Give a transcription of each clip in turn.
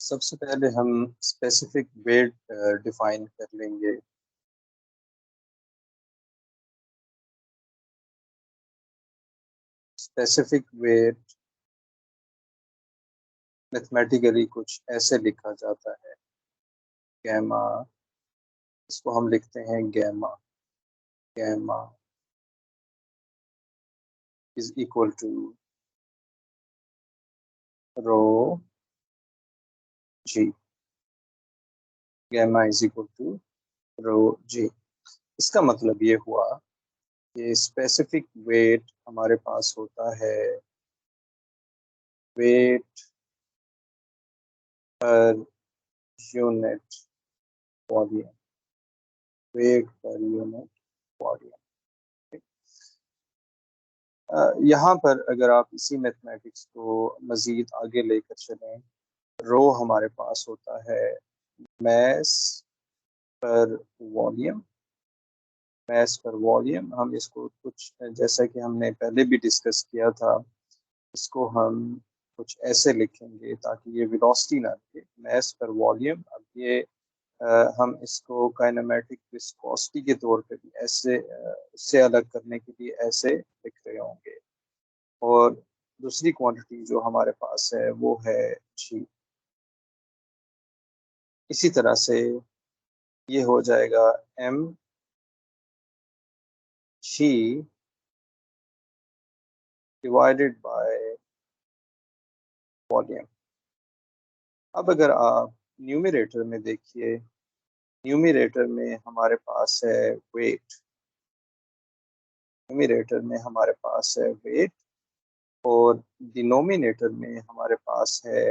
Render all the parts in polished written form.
सबसे पहले हम स्पेसिफिक वेट डिफाइन कर लेंगे। स्पेसिफिक वेट मैथमेटिकली कुछ ऐसे लिखा जाता है। गैमा, इसको हम लिखते हैं gamma. Gamma is equal to rho g. Gamma is equal to rho g. इसका मतलब ये हुआ कि स्पेसिफिक वेट हमारे पास होता है weight per unit volume. Weight per unit volume. यहाँ पर अगर आप इसी मैथमेटिक्स को मज़ीद आगे लेकर चलें, रो हमारे पास होता है मैस पर वॉल्यूम। मैस पर वॉल्यूम हम इसको कुछ जैसा कि हमने पहले भी डिस्कस किया था, इसको हम कुछ ऐसे लिखेंगे ताकि ये वेलोसिटी ना लगे। मैस पर वॉल्यूम। अब ये हम इसको काइनेमेटिक विस्कोसिटी के तौर पे भी ऐसे इससे अलग करने के लिए ऐसे लिख रहे होंगे। और दूसरी क्वांटिटी जो हमारे पास है वो है जी। इसी तरह से ये हो जाएगा M G divided by volume. अब अगर आप न्यूमरेटर में देखिए, न्यूमरेटर में हमारे पास है वेट। न्यूमरेटर में हमारे पास है वेट और डिनोमिनेटर में हमारे पास है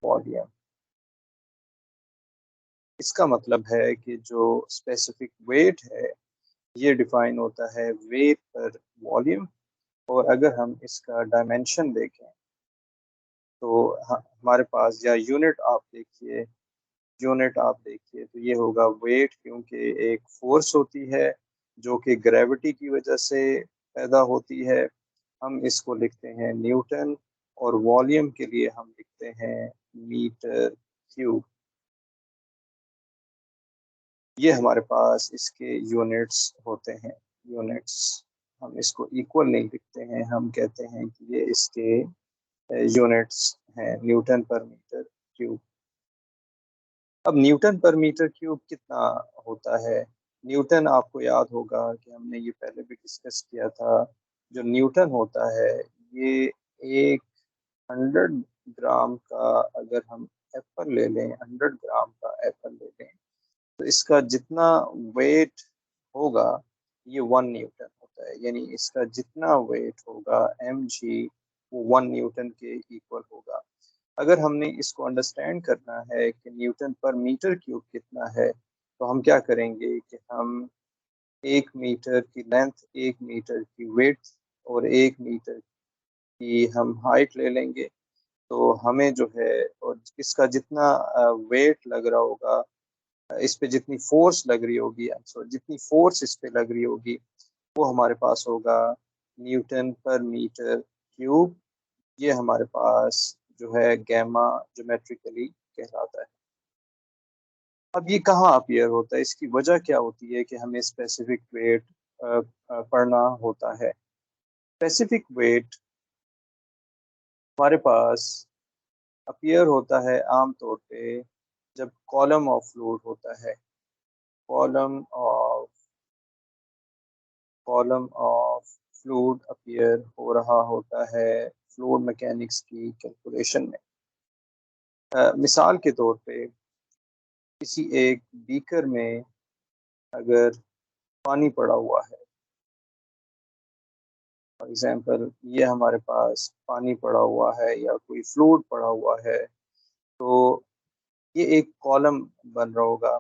वॉल्यूम। इसका मतलब है कि जो स्पेसिफिक वेट है ये डिफाइन होता है वेट पर वॉल्यूम। और अगर हम इसका डायमेंशन देखें तो हमारे पास, या यूनिट आप देखिए तो ये होगा वेट, क्योंकि एक फोर्स होती है जो कि ग्रेविटी की वजह से पैदा होती है। हम इसको लिखते हैं न्यूटन। और वॉल्यूम के लिए हम लिखते हैं मीटर क्यूब। ये हमारे पास इसके यूनिट्स होते हैं। यूनिट्स हम इसको इक्वल नहीं लिखते हैं, हम कहते हैं कि ये इसके यूनिट्स हैं, न्यूटन पर मीटर क्यूब। अब न्यूटन पर मीटर क्यूब कितना होता है? न्यूटन, आपको याद होगा कि हमने ये पहले भी डिस्कस किया था। जो न्यूटन होता है ये एक 100 ग्राम का, अगर हम एप्पल ले लें, 100 ग्राम का एप्पल ले लें तो इसका जितना वेट होगा ये 1 न्यूटन होता है। यानी इसका जितना वेट होगा एम जी, वो 1 न्यूटन के इक्वल होगा। अगर हमने इसको अंडरस्टैंड करना है कि न्यूटन पर मीटर क्यूब कितना है, तो हम क्या करेंगे कि हम 1 मीटर की लेंथ, 1 मीटर की विड्थ और 1 मीटर की हम हाइट ले लेंगे। तो हमें जो है, और इसका जितना वेट लग रहा होगा, इस पे जितनी फोर्स लग रही होगी, सॉरी, जितनी फोर्स इस पे लग रही होगी वो हमारे पास होगा न्यूटन पर मीटर क्यूब। ये हमारे पास जो है गैमा ज्योमेट्रिकली कहलाता है। अब ये कहाँ अपीयर होता है, इसकी वजह क्या होती है कि हमें स्पेसिफिक वेट पढ़ना होता है? स्पेसिफिक वेट हमारे पास अपीयर होता है आमतौर पे जब कॉलम ऑफ फ्लूइड होता है। Column of column of fluid appear हो रहा होता है फ्लूइड मैकेनिक्स की कैलकुलेशन में। मिसाल के तौर पे किसी एक बीकर में अगर पानी पड़ा हुआ है, फॉर एग्जांपल ये हमारे पास पानी पड़ा हुआ है या कोई फ्लूइड पड़ा हुआ है, तो ये एक कॉलम बन रहा होगा।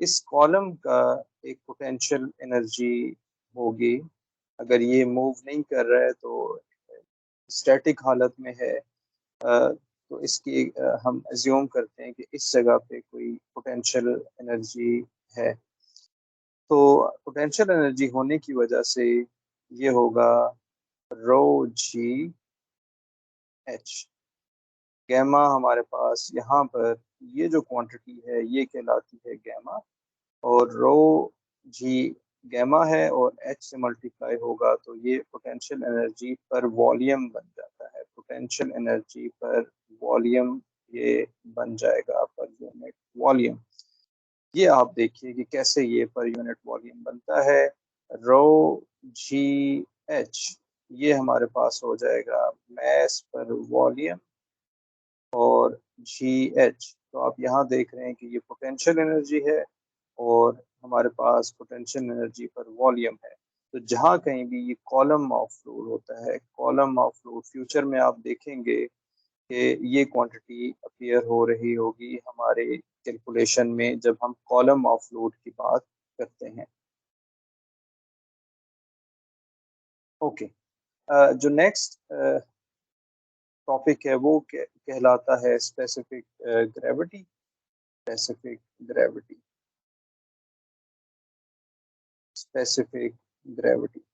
इस कॉलम का एक पोटेंशियल एनर्जी होगी। अगर ये मूव नहीं कर रहा है तो स्टैटिक हालत में है, तो इसकी हम एज्यूम करते हैं कि इस जगह पे कोई पोटेंशियल एनर्जी है। तो पोटेंशियल एनर्जी होने की वजह से ये होगा रो जी एच। गैमा हमारे पास यहाँ पर ये जो क्वांटिटी है ये कहलाती है गैमा, और रो जी गैमा है और एच से मल्टीप्लाई होगा तो ये पोटेंशियल एनर्जी पर वॉल्यूम बन जाता है। पोटेंशियल एनर्जी पर वॉल्यूम ये बन जाएगा पर यूनिट वॉल्यूम। ये आप देखिए कि कैसे ये पर यूनिट वॉल्यूम बनता है। रो जी एच ये हमारे पास हो जाएगा मैस पर वॉल्यूम, और जी एच तो आप यहाँ देख रहे हैं कि ये पोटेंशियल एनर्जी है और हमारे पास पोटेंशियल एनर्जी पर वॉल्यूम है। तो जहाँ कहीं भी ये कॉलम ऑफ फ्लूइड होता है, कॉलम ऑफ फ्लूइड फ्यूचर में आप देखेंगे कि ये क्वांटिटी अपीयर हो रही होगी हमारे कैलकुलेशन में जब हम कॉलम ऑफ फ्लूइड की बात करते हैं। ओके, जो नेक्स्ट टॉपिक है वो कहलाता है specific gravity. Specific gravity, specific gravity,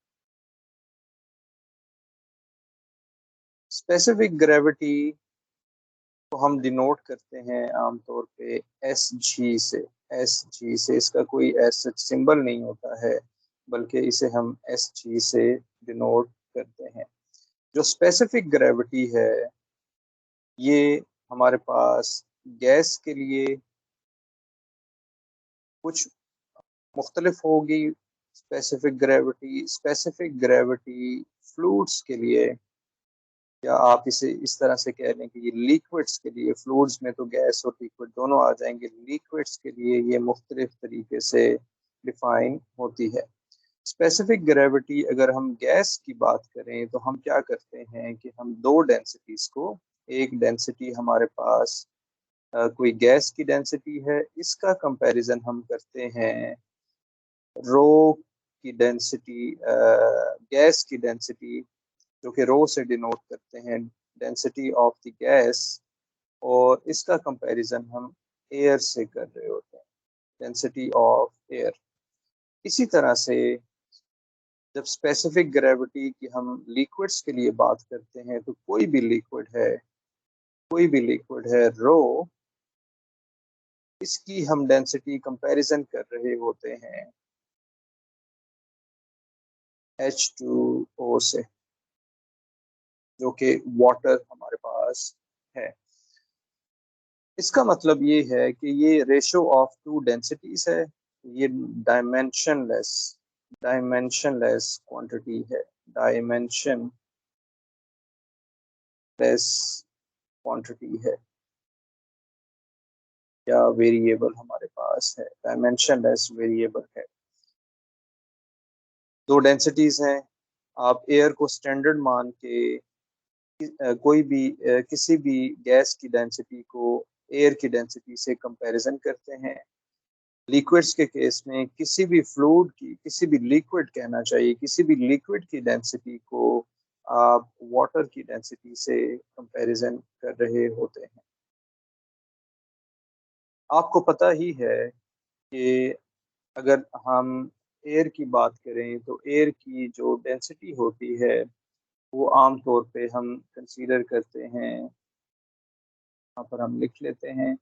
specific gravity को हम डिनोट करते हैं आमतौर पे एस जी से। एस जी से, इसका कोई ऐसा सिंबल नहीं होता है, बल्कि इसे हम एस जी से डिनोट करते हैं। जो स्पेसिफिक ग्रेविटी है ये हमारे पास गैस के लिए कुछ मुख्तलिफ होगी। स्पेसिफिक ग्रेविटी फ्लूइड्स के लिए, या आप इसे इस तरह से कह लें कि ये लिक्विड्स के लिए, फ्लूइड्स में तो गैस और लिक्विड दोनों आ जाएंगे, लिक्विड्स के लिए ये मुख्तलिफ तरीके से डिफाइन होती है। स्पेसिफिक ग्रेविटी अगर हम गैस की बात करें तो हम क्या करते हैं कि हम दो डेंसिटीज को, एक डेंसिटी हमारे पास कोई गैस की डेंसिटी है, इसका कंपैरिजन हम करते हैं रो की डेंसिटी, गैस की डेंसिटी जो कि रो से डिनोट करते हैं डेंसिटी ऑफ द गैस, और इसका कंपैरिजन हम एयर से कर रहे होते हैं, डेंसिटी ऑफ एयर। इसी तरह से जब स्पेसिफिक ग्रेविटी की हम लिक्विड्स के लिए बात करते हैं तो कोई भी लिक्विड है, कोई भी लिक्विड है रो, इसकी हम डेंसिटी कंपैरिजन कर रहे होते हैं H2O से, जो कि वाटर हमारे पास है। इसका मतलब ये है कि ये रेशो ऑफ टू डेंसिटीज है, ये डायमेंशनलेस, डायमेंशनलेस क्वांटिटी है, डायमेंशनलेस क्वांटिटी है, या वेरिएबल हमारे पास है, डायमेंशनलेस वेरिएबल है। दो डेंसिटीज हैं, आप एयर को स्टैंडर्ड मान के कोई भी किसी भी गैस की डेंसिटी को एयर की डेंसिटी से कंपैरिजन करते हैं। लिक्विड्स के केस में किसी भी फ्लूइड की, किसी भी लिक्विड कहना चाहिए, किसी भी लिक्विड की डेंसिटी को आप वाटर की डेंसिटी से कंपैरिजन कर रहे होते हैं। आपको पता ही है कि अगर हम एयर की बात करें तो एयर की जो डेंसिटी होती है वो आम तौर पे हम कंसीडर करते हैं, यहाँ पर हम लिख लेते हैं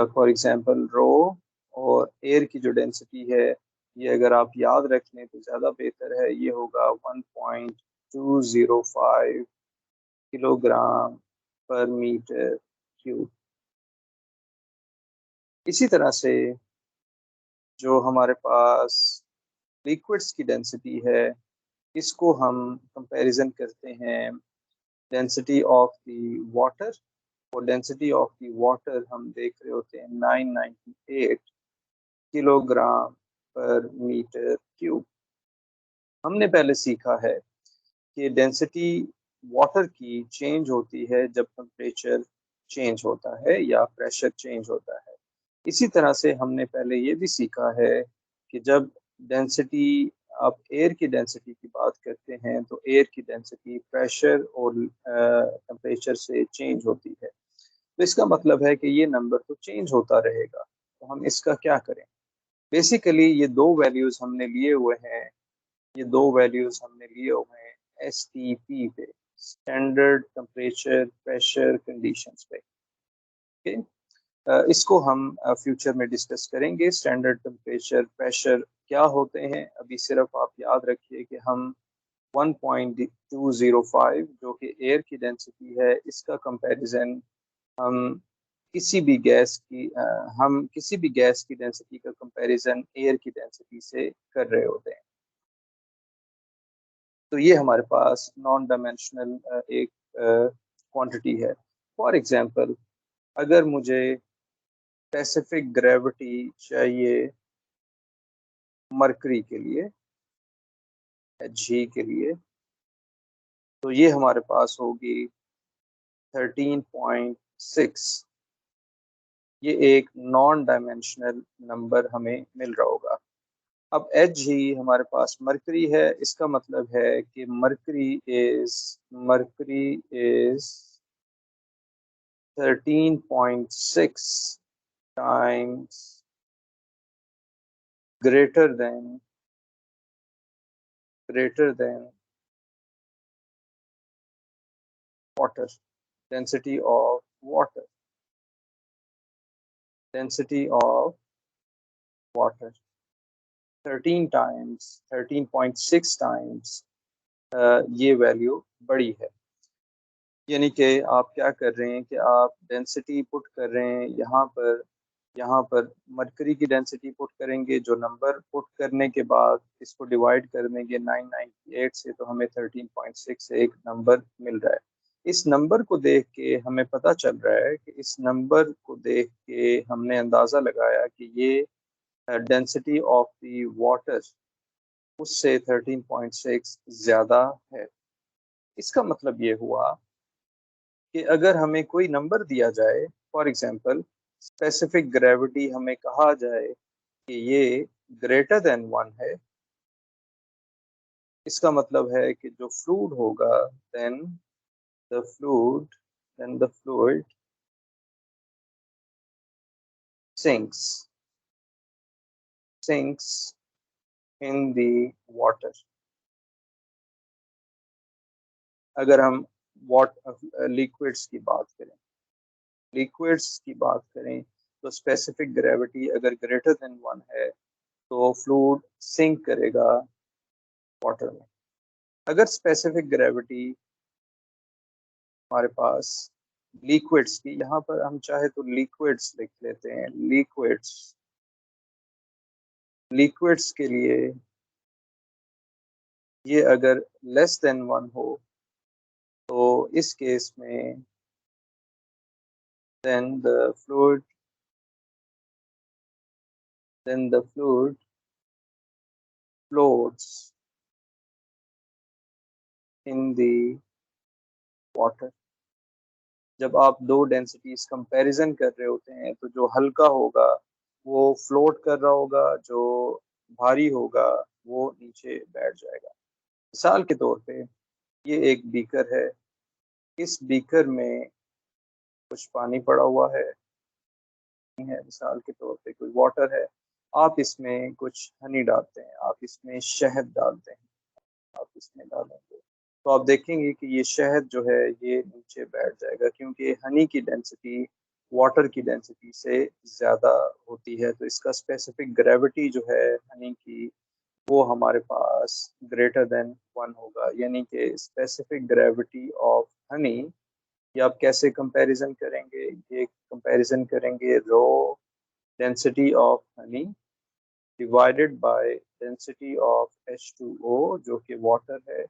फॉर एग्जांपल रो, और एयर की जो डेंसिटी है ये अगर आप याद रख लें तो ज़्यादा बेहतर है, ये होगा 1.205 किलोग्राम पर मीटर क्यूब। इसी तरह से जो हमारे पास लिक्विड्स की डेंसिटी है इसको हम कंपैरिजन करते हैं डेंसिटी ऑफ द वाटर, और डेंसिटी ऑफ द वाटर हम देख रहे होते हैं 998 किलोग्राम पर मीटर क्यूब। हमने पहले सीखा है कि डेंसिटी वाटर की चेंज होती है जब टेम्परेचर चेंज होता है या प्रेशर चेंज होता है। इसी तरह से हमने पहले ये भी सीखा है कि जब डेंसिटी, आप एयर की डेंसिटी की बात करते हैं तो एयर की डेंसिटी प्रेशर और टेम्परेचर से चेंज होती है। तो इसका मतलब है कि ये नंबर तो चेंज होता रहेगा, तो हम इसका क्या करें। बेसिकली ये दो वैल्यूज हमने लिए हुए हैं, ये दो वैल्यूज हमने लिए हुए हैं एस टी पी पे। स्टैंडर्ड टेम्परेचर प्रेशर कंडीशंस पे। ओके, इसको हम फ्यूचर में डिस्कस करेंगे। स्टैंडर्ड टेम्परेचर प्रेशर क्या होते हैं, अभी सिर्फ आप याद रखिए कि हम 1.205 जो कि एयर की डेंसिटी है, इसका कंपैरिजन हम किसी भी गैस की डेंसिटी का कंपैरिजन एयर की डेंसिटी से कर रहे होते हैं। तो ये हमारे पास नॉन डायमेंशनल एक क्वांटिटी है। फॉर एग्जांपल, अगर मुझे स्पेसिफिक ग्रेविटी चाहिए मरकरी के लिए, He के लिए, तो ये हमारे पास होगी 13.6। ये एक नॉन डायमेंशनल नंबर हमें मिल रहा होगा। अब He हमारे पास मरकरी है, इसका मतलब है कि mercury is 13.6 times greater than water, density of water, density of water 13.6 times ये वैल्यू बड़ी है। यानी कि आप क्या कर रहे हैं कि आप डेंसिटी पुट कर रहे हैं यहाँ पर मरकरी की डेंसिटी पुट करेंगे, जो नंबर पुट करने के बाद इसको डिवाइड कर देंगे 998 से, तो हमें 13.6 एक नंबर मिल रहा है। इस नंबर को देख के हमें पता चल रहा है कि इस नंबर को देख के हमने अंदाज़ा लगाया कि ये डेंसिटी ऑफ द वाटर उससे 13.6 ज़्यादा है। इसका मतलब ये हुआ कि अगर हमें कोई नंबर दिया जाए, फॉर एग्जांपल स्पेसिफिक ग्रेविटी हमें कहा जाए कि ये ग्रेटर देन 1 है, इसका मतलब है कि जो फ्लूइड होगा then the fluid sinks in the water। अगर हम लिक्विड्स की बात करें तो स्पेसिफिक ग्रेविटी अगर ग्रेटर देन 1 है तो फ्लूइड सिंक करेगा वाटर में। अगर स्पेसिफिक ग्रेविटी हमारे पास लिक्विड्स की, यहाँ पर हम चाहे तो लिक्विड्स लिख लेते हैं, लिक्विड्स के लिए ये अगर लेस देन 1 हो तो इस केस में then the fluid floats in the water। जब आप दो डेंसिटीज कंपैरिजन कर रहे होते हैं तो जो हल्का होगा वो फ्लोट कर रहा होगा, जो भारी होगा वो नीचे बैठ जाएगा। मिसाल के तौर पे ये एक बीकर है, इस बीकर में कुछ पानी पड़ा हुआ है, मिसाल के तौर पे कोई वाटर है, आप इसमें कुछ हनी डालते हैं, आप इसमें शहद डालते हैं, आप इसमें डालेंगे तो आप देखेंगे कि ये शहद जो है ये नीचे बैठ जाएगा, क्योंकि हनी की डेंसिटी वाटर की डेंसिटी से ज़्यादा होती है। तो इसका स्पेसिफिक ग्रेविटी जो है हनी की वो हमारे पास ग्रेटर देन 1 होगा। यानी कि स्पेसिफिक ग्रेविटी ऑफ हनी, ये आप कैसे कंपैरिजन करेंगे, ये कंपैरिजन करेंगे rho density of honey divided by density of H2O जो कि वाटर है,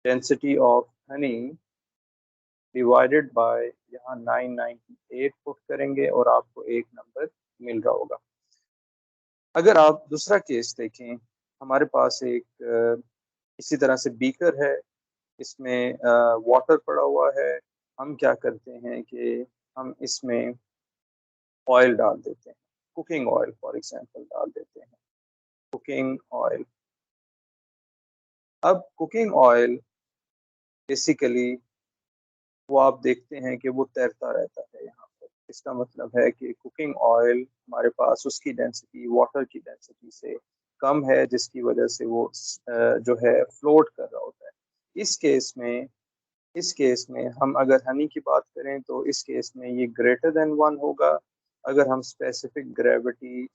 density of honey divided by यहाँ 998 पुट करेंगे और आपको एक नंबर मिल रहा होगा। अगर आप दूसरा केस देखें, हमारे पास एक इसी तरह से बीकर है, इसमें वाटर पड़ा हुआ है, हम क्या करते हैं कि हम इसमें ऑयल डाल देते हैं, कुकिंग ऑयल फॉर एग्जांपल डाल देते हैं, कुकिंग ऑयल। अब कुकिंग ऑयल बेसिकली वो आप देखते हैं कि वो तैरता रहता है यहाँ पर। इसका मतलब है कि कुकिंग ऑयल हमारे पास उसकी डेंसिटी वाटर की डेंसिटी से कम है, जिसकी वजह से वो जो है फ्लोट कर रहा होता है। इस केस में इस केस में हम अगर हनी की बात करें तो इस केस में ये ग्रेटर देन 1 होगा। अगर हम specific gravity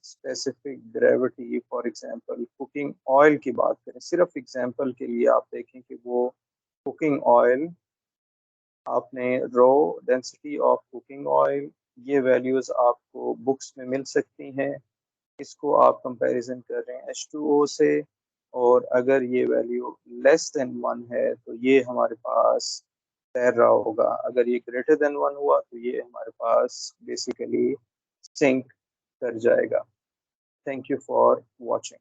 for example cooking oil की बात करें, सिर्फ एग्जांपल के लिए आप देखें कि वो कुकिंग ऑयल, आपने rho density of cooking oil, ये वैल्यूज़ आपको बुक्स में मिल सकती हैं। इसको आप कंपैरिजन कर रहे हैं H2O से, और अगर ये वैल्यू लेस देन 1 है तो ये हमारे पास तैर रहा होगा। अगर ये ग्रेटर देन 1 हुआ तो ये हमारे पास बेसिकली सिंक कर जाएगा। Thank you for watching.